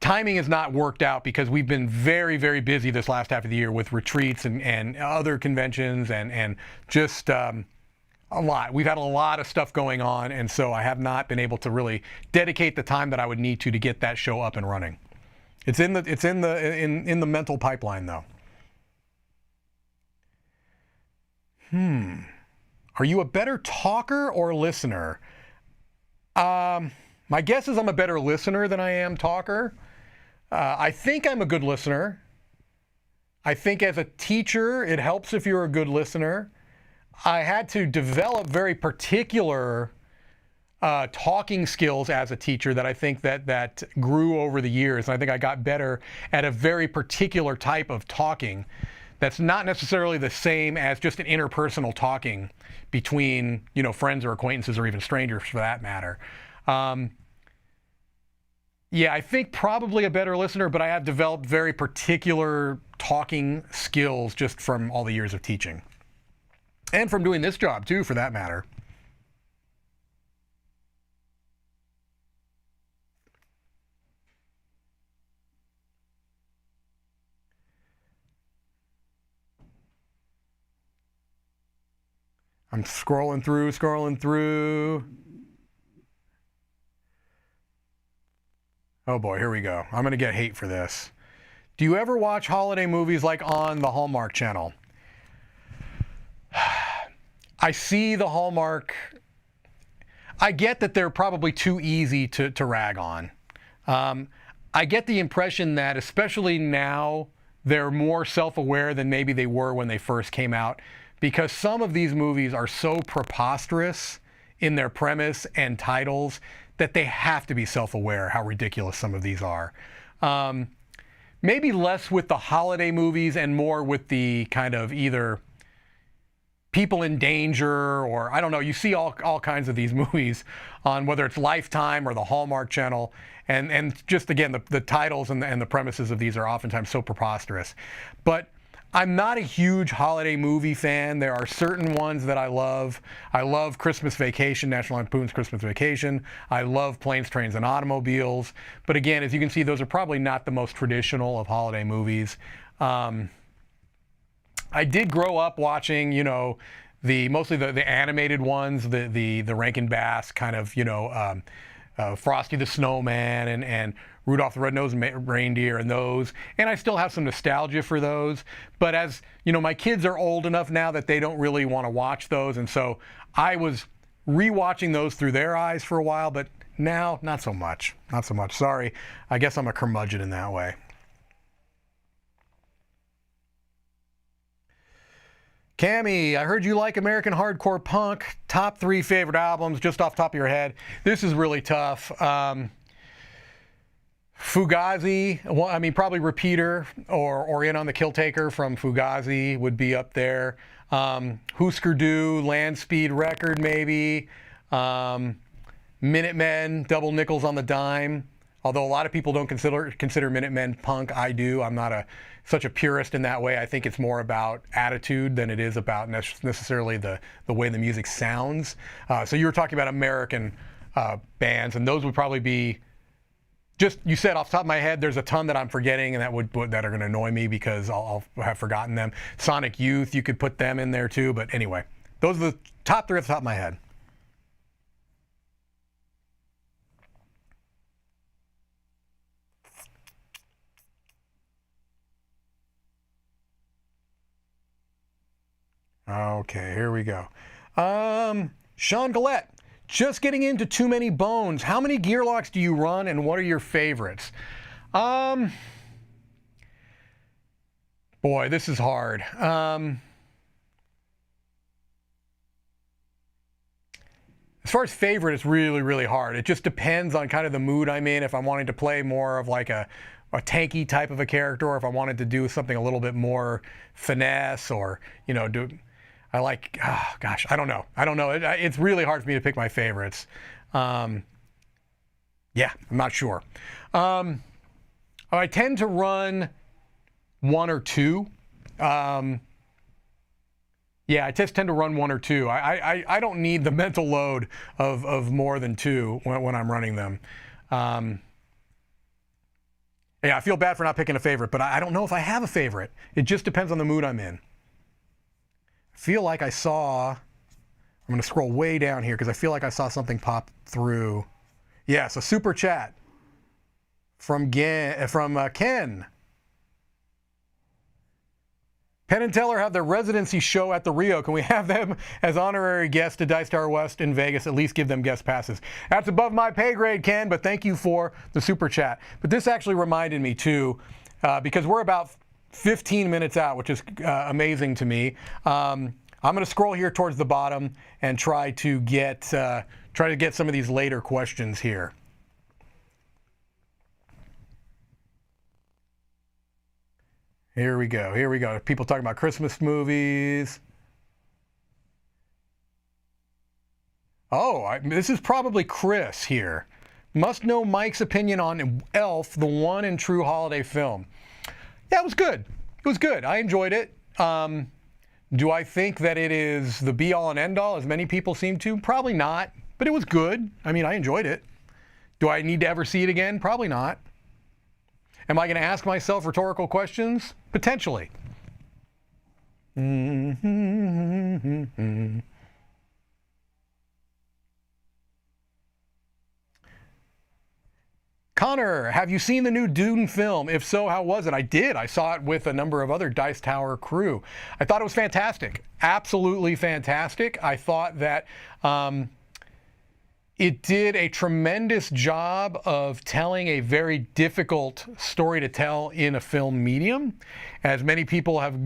timing has not worked out because we've been very, very busy this last half of the year with retreats and other conventions and just a lot. We've had a lot of stuff going on, and so I have not been able to really dedicate the time that I would need to get that show up and running. It's in the mental pipeline, though. Are you a better talker or listener? My guess is I'm a better listener than I am talker. I think I'm a good listener. I think as a teacher, it helps if you're a good listener. I had to develop very particular talking skills as a teacher that I think that grew over the years. And I think I got better at a very particular type of talking that's not necessarily the same as just an interpersonal talking between, you know, friends or acquaintances or even strangers for that matter. Yeah, I think probably a better listener, but I have developed very particular talking skills just from all the years of teaching. And from doing this job, too, for that matter. I'm scrolling through. Oh boy, here we go. I'm going to get hate for this. Do you ever watch holiday movies like on the Hallmark Channel? I see the Hallmark. I get that they're probably too easy to rag on. I get the impression that, especially now, they're more self-aware than maybe they were when they first came out, because some of these movies are so preposterous in their premise and titles that they have to be self-aware how ridiculous some of these are. Maybe less with the holiday movies and more with the kind of either people in danger, or I don't know, you see all kinds of these movies on whether it's Lifetime or the Hallmark Channel, and just again, the titles and the premises of these are oftentimes so preposterous. But I'm not a huge holiday movie fan. There are certain ones that I love. I love Christmas Vacation, National Lampoon's Christmas Vacation. I love Planes, Trains, and Automobiles. But again, as you can see, those are probably not the most traditional of holiday movies. I did grow up watching, you know, mostly the animated ones, the Rankin Bass kind of, you know, Frosty the Snowman and Rudolph the Red-Nosed Reindeer and those. And I still have some nostalgia for those. But as, you know, my kids are old enough now that they don't really want to watch those. And so I was rewatching those through their eyes for a while, but now not so much. Not so much. Sorry. I guess I'm a curmudgeon in that way. Cammy, I heard you like American hardcore punk. Top 3 favorite albums, just off the top of your head. This is really tough. Fugazi, well, I mean, probably Repeater or In on the Kill Taker from Fugazi would be up there. Husker Du, Land Speed Record maybe. Minutemen, Double Nickels on the Dime. Although a lot of people don't consider Minutemen punk, I do. I'm not such a purist in that way. I think it's more about attitude than it is about necessarily the way the music sounds. So you were talking about American bands, and those would probably be, just, you said off the top of my head, there's a ton that I'm forgetting and that are going to annoy me because I'll have forgotten them. Sonic Youth, you could put them in there too. But anyway, those are the top 3 off the top of my head. Okay, here we go. Sean Gillette, just getting into Too Many Bones. How many gear locks do you run, and what are your favorites? Boy, this is hard. As far as favorite, it's really, really hard. It just depends on kind of the mood I'm in. If I'm wanting to play more of like a tanky type of a character, or if I wanted to do something a little bit more finesse, or, you know, I like, oh gosh, I don't know. It's really hard for me to pick my favorites. Yeah, I'm not sure. I tend to run 1 or 2. Yeah, I just tend to run 1 or 2. I don't need the mental load of more than 2 when I'm running them. Yeah, I feel bad for not picking a favorite, but I don't know if I have a favorite. It just depends on the mood I'm in. I feel like I saw, I'm going to scroll way down here because I feel like I saw something pop through. Yes, a super chat from Ken. Penn and Teller have their residency show at the Rio. Can we have them as honorary guests to Dice Tower West in Vegas? At least give them guest passes. That's above my pay grade, Ken, but thank you for the super chat. But this actually reminded me, too, because we're about 15 minutes out, which is amazing to me. I'm going to scroll here towards the bottom and try to get some of these later questions here. Here we go. People talking about Christmas movies. Oh, this is probably Chris here. Must know Mike's opinion on Elf, the one and true holiday film. Yeah, it was good. It was good. I enjoyed it. Do I think that it is the be-all and end-all, as many people seem to? Probably not, but it was good. I mean, I enjoyed it. Do I need to ever see it again? Probably not. Am I going to ask myself rhetorical questions? Potentially. Connor, have you seen the new Dune film? If so, how was it? I did. I saw it with a number of other Dice Tower crew. I thought it was fantastic. Absolutely fantastic. I thought that it did a tremendous job of telling a very difficult story to tell in a film medium. As many people have,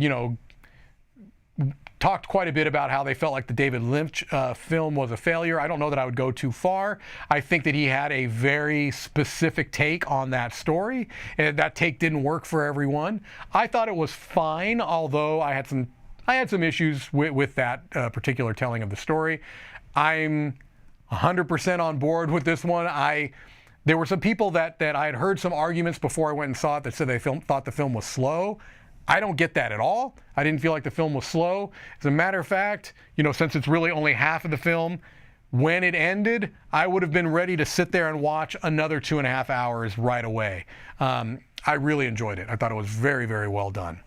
talked quite a bit about how they felt like the David Lynch film was a failure. I don't know that I would go too far. I think that he had a very specific take on that story, and that take didn't work for everyone. I thought it was fine, although I had some issues with that particular telling of the story. I'm 100% on board with this one. There were some people that I had heard some arguments before I went and saw it that said they thought the film was slow. I don't get that at all. I didn't feel like the film was slow. As a matter of fact, since it's really only half of the film, when it ended, I would have been ready to sit there and watch another 2.5 hours right away. I really enjoyed it. I thought it was very, very well done.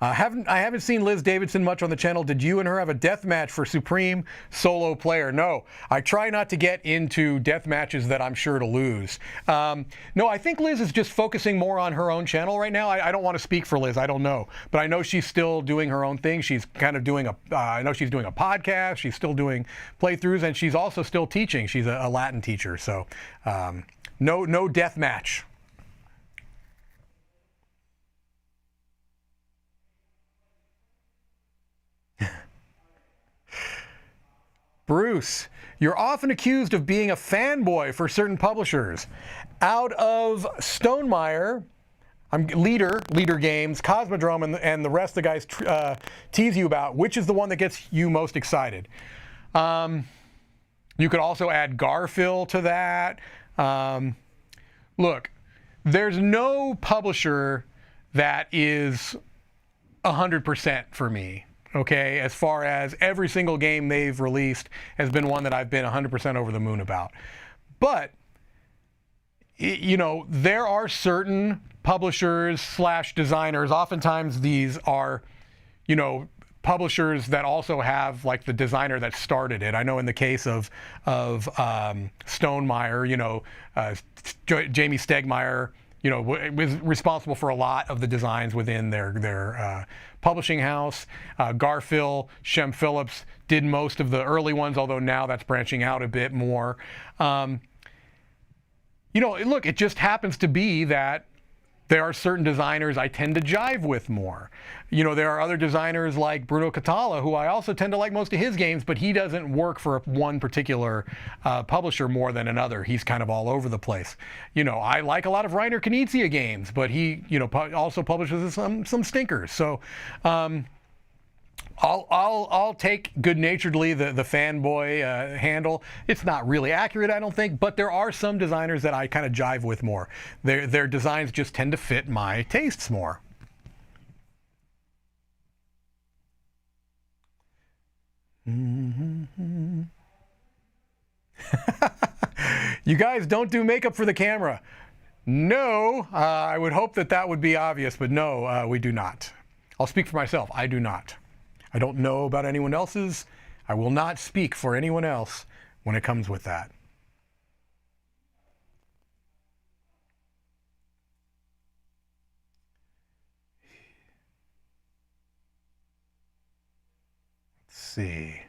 I haven't seen Liz Davidson much on the channel. Did you and her have a death match for Supreme Solo Player? No. I try not to get into death matches that I'm sure to lose. No, I think Liz is just focusing more on her own channel right now. I don't want to speak for Liz. I don't know. But I know she's still doing her own thing. She's kind of doing I know she's doing a podcast. She's still doing playthroughs, and she's also still teaching. She's a Latin teacher. So no death match. Bruce, you're often accused of being a fanboy for certain publishers. Out of Stonemaier, Leader Games, Cosmodrome, and the rest of the guys tease you about, which is the one that gets you most excited? You could also add Garphill to that. Look, there's no publisher that is 100% for me. Okay, as far as every single game they've released has been one that I've been 100% over the moon about. But, there are certain publishers / designers. Oftentimes these are, publishers that also have like the designer that started it. I know in the case of Stonemaier, Jamie Stegmaier, was responsible for a lot of the designs within their publishing house. Garphill, Shem Phillips did most of the early ones, although now that's branching out a bit more. Look, it just happens to be that there are certain designers I tend to jive with more. There are other designers like Bruno Catala, who I also tend to like most of his games, but he doesn't work for one particular publisher more than another. He's kind of all over the place. I like a lot of Reiner Knizia games, but he, also publishes some stinkers. So I'll take good-naturedly the fanboy handle. It's not really accurate, I don't think, but there are some designers that I kind of jive with more. Their designs just tend to fit my tastes more. You guys don't do makeup for the camera. No, I would hope that would be obvious, but no, we do not. I'll speak for myself. I do not. I don't know about anyone else's. I will not speak for anyone else when it comes with that. Let's see.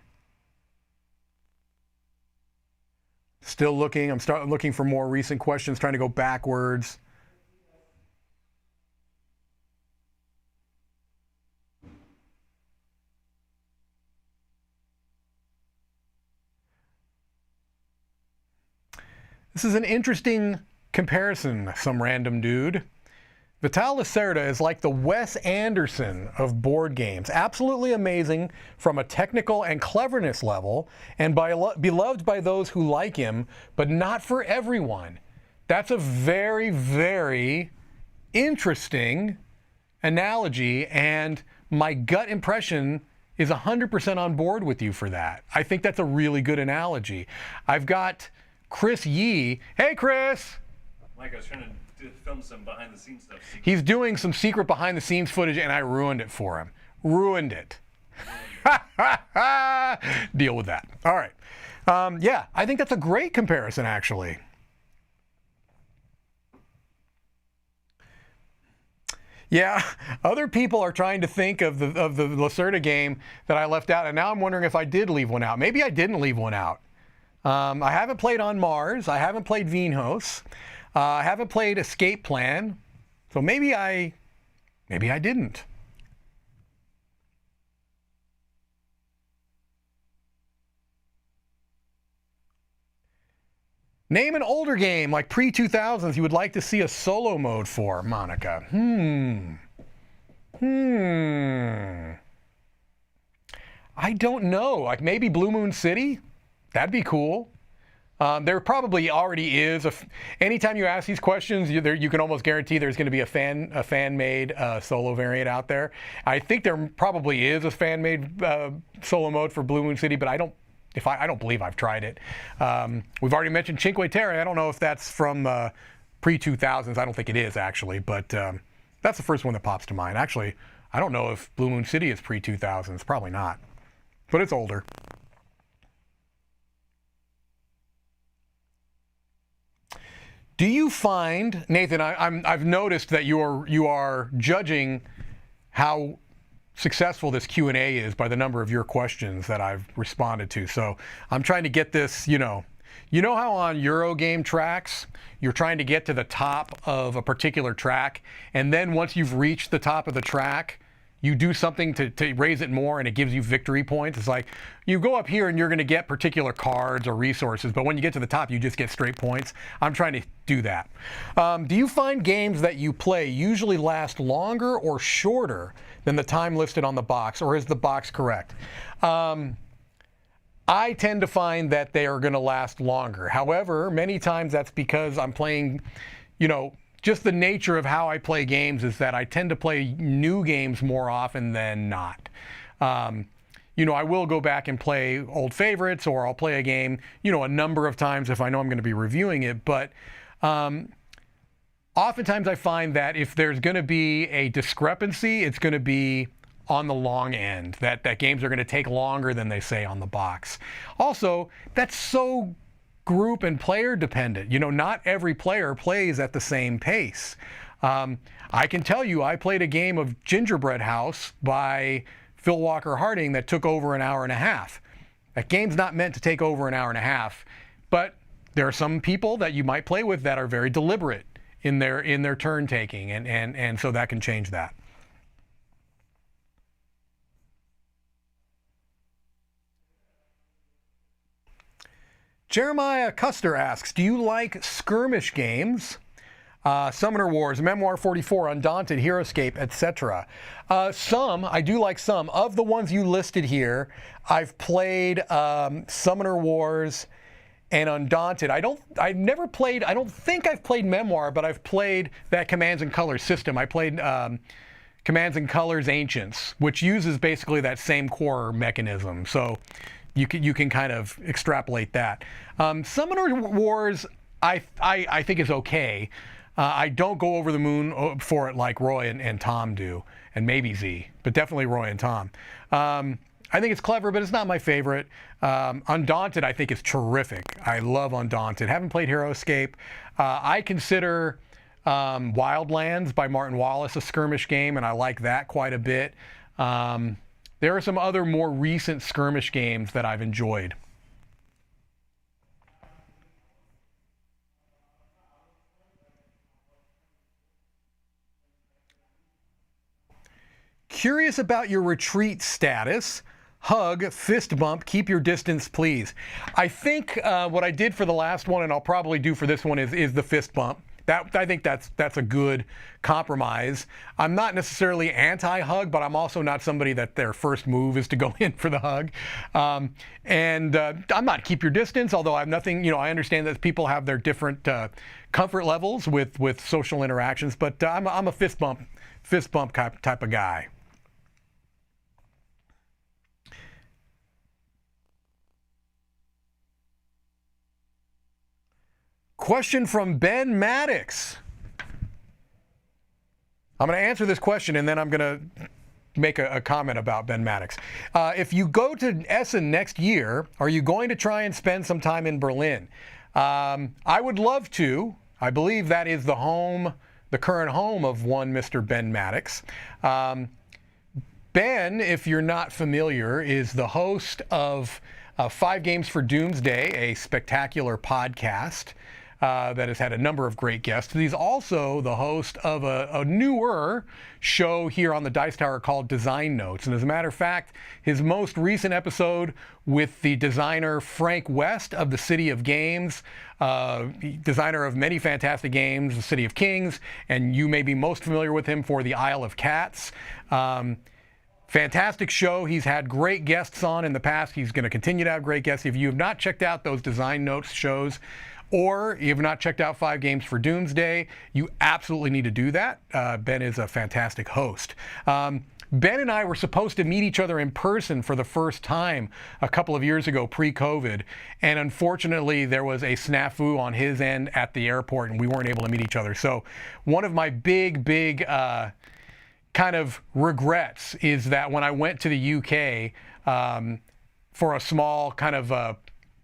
Still looking. I'm looking for more recent questions, trying to go backwards. This is an interesting comparison, some random dude. Vital Lacerda is like the Wes Anderson of board games. Absolutely amazing from a technical and cleverness level, and beloved by those who like him, but not for everyone. That's a very, very interesting analogy, and my gut impression is 100% on board with you for that. I think that's a really good analogy. I've got Chris Yee. Hey, Chris. Mike, I was trying to to film some behind-the-scenes stuff. He's doing some secret behind-the-scenes footage, and I ruined it for him. Ruined it. Deal with that. All right. Yeah, I think that's a great comparison, actually. Yeah, other people are trying to think of the Lacerda game that I left out, and now I'm wondering if I did leave one out. Maybe I didn't leave one out. I haven't played On Mars. I haven't played Vinhos. I haven't played Escape Plan. So maybe I didn't. Name an older game, like pre-2000s, you would like to see a solo mode for, Monica. I don't know. Like maybe Blue Moon City? That'd be cool. There probably already is. Anytime you ask these questions, you can almost guarantee there's going to be a fan-made solo variant out there. I think there probably is a fan-made solo mode for Blue Moon City, but I don't believe I've tried it. We've already mentioned Cinque Terre. I don't know if that's from pre-2000s. I don't think it is, actually, but that's the first one that pops to mind. Actually, I don't know if Blue Moon City is pre-2000s. Probably not, but it's older. Do you find, Nathan, I've noticed that you are judging how successful this Q&A is by the number of your questions that I've responded to. So I'm trying to get this, you know how on Eurogame tracks, you're trying to get to the top of a particular track, and then once you've reached the top of the track, you do something to raise it more and it gives you victory points. It's like you go up here and you're going to get particular cards or resources, but when you get to the top, you just get straight points. I'm trying to do that. Do you find games that you play usually last longer or shorter than the time listed on the box, or is the box correct? I tend to find that they are going to last longer. However, many times that's because I'm playing, just the nature of how I play games is that I tend to play new games more often than not. I will go back and play old favorites, or I'll play a game, a number of times if I know I'm going to be reviewing it. But oftentimes I find that if there's going to be a discrepancy, it's going to be on the long end, that games are going to take longer than they say on the box. Also, that's so group and player dependent. Not every player plays at the same pace. I can tell you, I played a game of Gingerbread House by Phil Walker Harding that took over an hour and a half. That game's not meant to take over an hour and a half, but there are some people that you might play with that are very deliberate in their turn taking, and so that can change that. Jeremiah Custer asks, do you like skirmish games? Summoner Wars, Memoir 44, Undaunted, Heroescape, etc. I do like some. Of the ones you listed here, I've played Summoner Wars and Undaunted. I don't think I've played Memoir, but I've played that Commands and Colors system. I played Commands and Colors Ancients, which uses basically that same core mechanism. So you can kind of extrapolate that. Summoner Wars, I think is okay. I don't go over the moon for it like Roy and Tom do, and maybe Z, but definitely Roy and Tom. I think it's clever, but it's not my favorite. Undaunted, I think, is terrific. I love Undaunted. Haven't played Heroescape. I consider Wildlands by Martin Wallace a skirmish game, and I like that quite a bit. There are some other more recent skirmish games that I've enjoyed. Curious about your retreat status. Hug, fist bump, keep your distance, please. I think what I did for the last one, and I'll probably do for this one, is the fist bump. I think that's a good compromise. I'm not necessarily anti-hug, but I'm also not somebody that their first move is to go in for the hug. I'm not keep your distance, although I have nothing, I understand that people have their different comfort levels with social interactions, but I'm a fist bump type of guy. Question from Ben Maddox. I'm going to answer this question, and then I'm going to make a comment about Ben Maddox. If you go to Essen next year, are you going to try and spend some time in Berlin? I would love to. I believe that is the current home of one Mr. Ben Maddox. Ben, if you're not familiar, is the host of 5 Games for Doomsday, a spectacular podcast that has had a number of great guests. He's also the host of a newer show here on the Dice Tower called Design Notes. And as a matter of fact, his most recent episode with the designer Frank West of the City of Games, designer of many fantastic games, the City of Kings, and you may be most familiar with him for the Isle of Cats. Fantastic show. He's had great guests on in the past. He's going to continue to have great guests. If you have not checked out those Design Notes shows, or you have not checked out 5 Games for Doomsday, you absolutely need to do that. Ben is a fantastic host. Ben and I were supposed to meet each other in person for the first time a couple of years ago, pre-COVID, and unfortunately there was a snafu on his end at the airport and we weren't able to meet each other. So one of my big kind of regrets is that when I went to the UK for a small kind of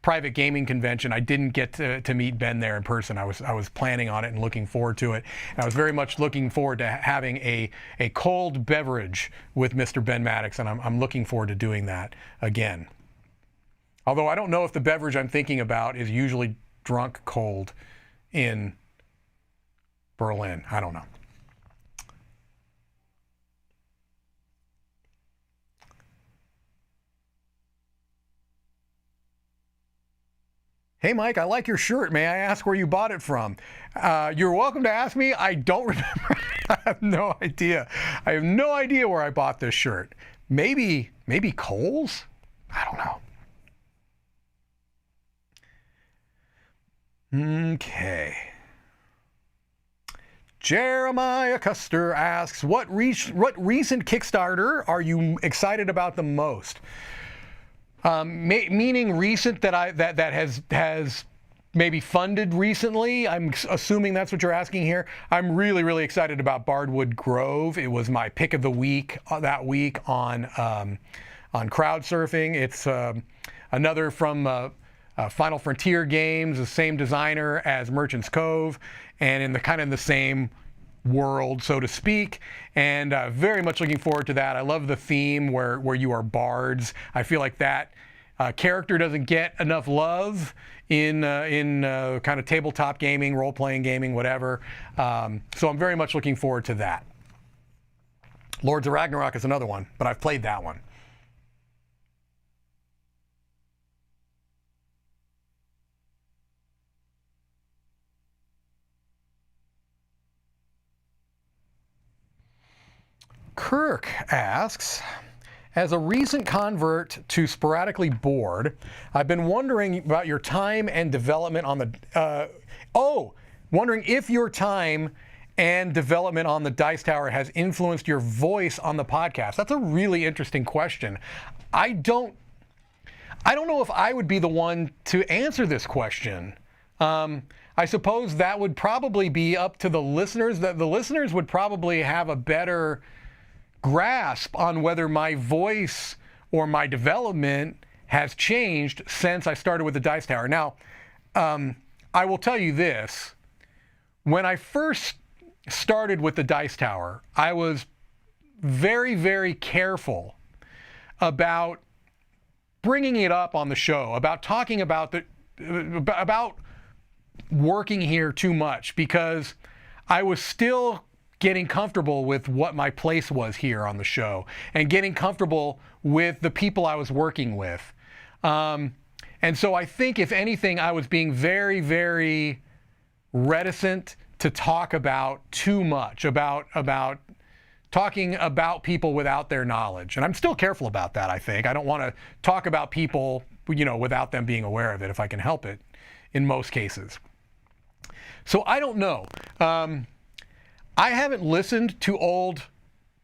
private gaming convention, I didn't get to meet Ben there in person. I was planning on it and looking forward to it. And I was very much looking forward to having a cold beverage with Mr. Ben Maddox, and I'm looking forward to doing that again. Although I don't know if the beverage I'm thinking about is usually drunk cold in Berlin. I don't know. Hey, Mike, I like your shirt. May I ask where you bought it from? You're welcome to ask me. I don't remember. I have no idea. I have no idea where I bought this shirt. Maybe Kohl's? I don't know. Okay. Jeremiah Custer asks, what recent Kickstarter are you excited about the most? Meaning recent that has maybe funded recently. I'm assuming that's what you're asking here. I'm really excited about Bardwood Grove. It was my pick of the week that week on Crowdsurfing. It's another from Final Frontier Games, the same designer as Merchant's Cove, and in the same world, so to speak, and very much looking forward to that. I love the theme where you are bards. I feel like that character doesn't get enough love in kind of tabletop gaming, role-playing gaming, whatever. So I'm very much looking forward to that. Lords of Ragnarok is another one, but I've played that one. Kirk asks, as a recent convert to sporadically bored, I've been wondering about your time and development on the, wondering if your time and development on the Dice Tower has influenced your voice on the podcast. That's a really interesting question. I don't know if I would be the one to answer this question. I suppose that would probably be up to the listeners. The listeners would probably have a better grasp on whether my voice or my development has changed since I started with the Dice Tower. Now, I will tell you this. When I first started with the Dice Tower, I was very careful about bringing it up on the show, about talking about about working here too much, because I was still getting comfortable with what my place was here on the show and getting comfortable with the people I was working with. And so I think, if anything, I was being very reticent to talk about too much, about talking about people without their knowledge. And I'm still careful about that, I think. I don't want to talk about people, without them being aware of it, if I can help it, in most cases. So I don't know. I haven't listened to old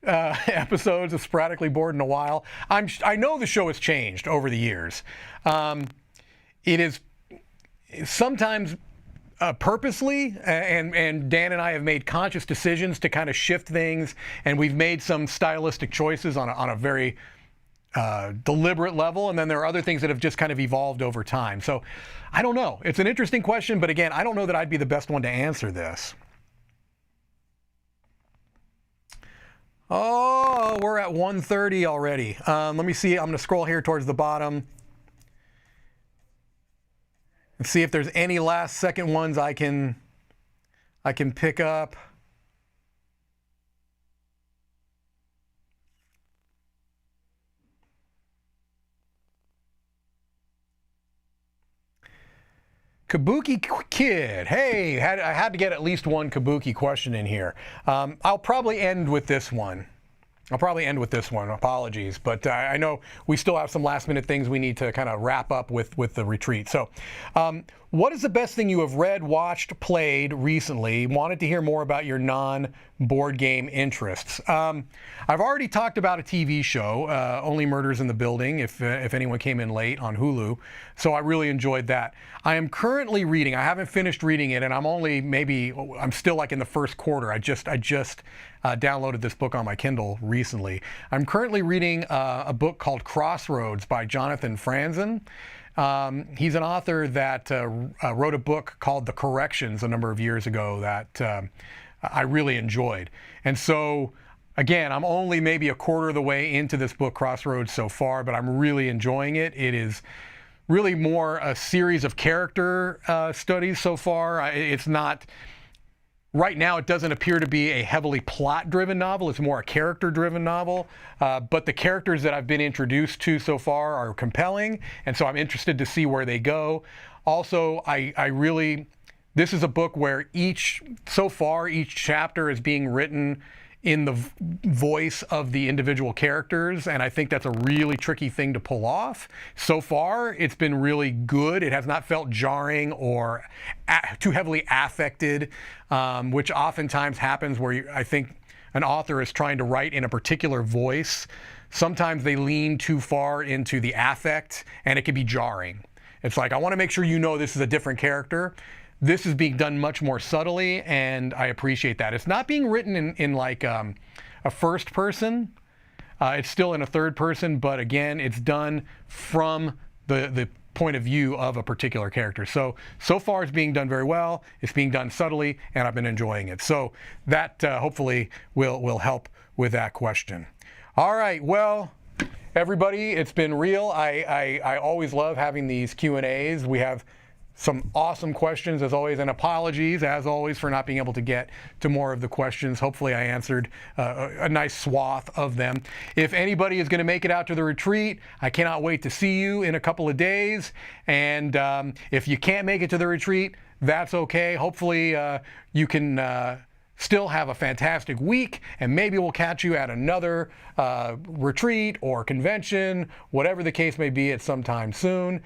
episodes of Sporadically Bored in a while. I know the show has changed over the years. It is sometimes purposely, and Dan and I have made conscious decisions to kind of shift things, and we've made some stylistic choices on a very deliberate level, and then there are other things that have just kind of evolved over time. So I don't know. It's an interesting question, but again, I don't know that I'd be the best one to answer this. Oh, we're at 1:30 already. Let me see. I'm going to scroll here towards the bottom and see if there's any last second ones I can pick up. Kabuki Kid. Hey, I had to get at least one Kabuki question in here. I'll probably end with this one. Apologies, but I know we still have some last minute things we need to kind of wrap up with the retreat. So, what is the best thing you have read, watched, played recently? Wanted to hear more about your non-board game interests. I've already talked about a TV show, Only Murders in the Building, if anyone came in late, on Hulu. So I really enjoyed that. I am currently reading. I haven't finished reading it, and I'm still like in the first quarter. I just downloaded this book on my Kindle recently. I'm currently reading a book called Crossroads by Jonathan Franzen. He's an author that wrote a book called The Corrections a number of years ago that I really enjoyed. And so, again, I'm only maybe a quarter of the way into this book, Crossroads, so far, but I'm really enjoying it. It is really more a series of character studies so far. It's not... Right now, it doesn't appear to be a heavily plot-driven novel. It's more a character-driven novel. But the characters that I've been introduced to so far are compelling, and so I'm interested to see where they go. Also, this is a book where each chapter is being written in the voice of the individual characters, and I think that's a really tricky thing to pull off. So far, it's been really good. It has not felt jarring or too heavily affected, which oftentimes happens where I think an author is trying to write in a particular voice. Sometimes they lean too far into the affect, and it can be jarring. It's like, I want to make sure you know this is a different character. This is being done much more subtly, and I appreciate that. It's not being written in like a first person. It's still in a third person, but again, it's done from the point of view of a particular character. So far it's being done very well. It's being done subtly, and I've been enjoying it. So that hopefully will help with that question. All right, well, everybody, it's been real. I always love having these Q&As. We have some awesome questions as always, and apologies as always for not being able to get to more of the questions. Hopefully I answered a nice swath of them. If anybody is going to make it out to the retreat, I cannot wait to see you in a couple of days. And if you can't make it to the retreat, that's okay. Hopefully you can still have a fantastic week, and maybe we'll catch you at another retreat or convention, whatever the case may be, at some time soon.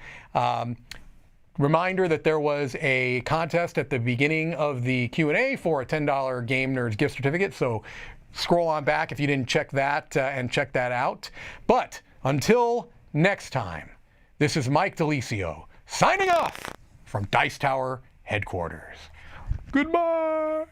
Reminder that there was a contest at the beginning of the Q&A for a $10 Game Nerds gift certificate, so scroll on back if you didn't check that and check that out. But until next time, this is Mike DiLisio signing off from Dice Tower headquarters. Goodbye!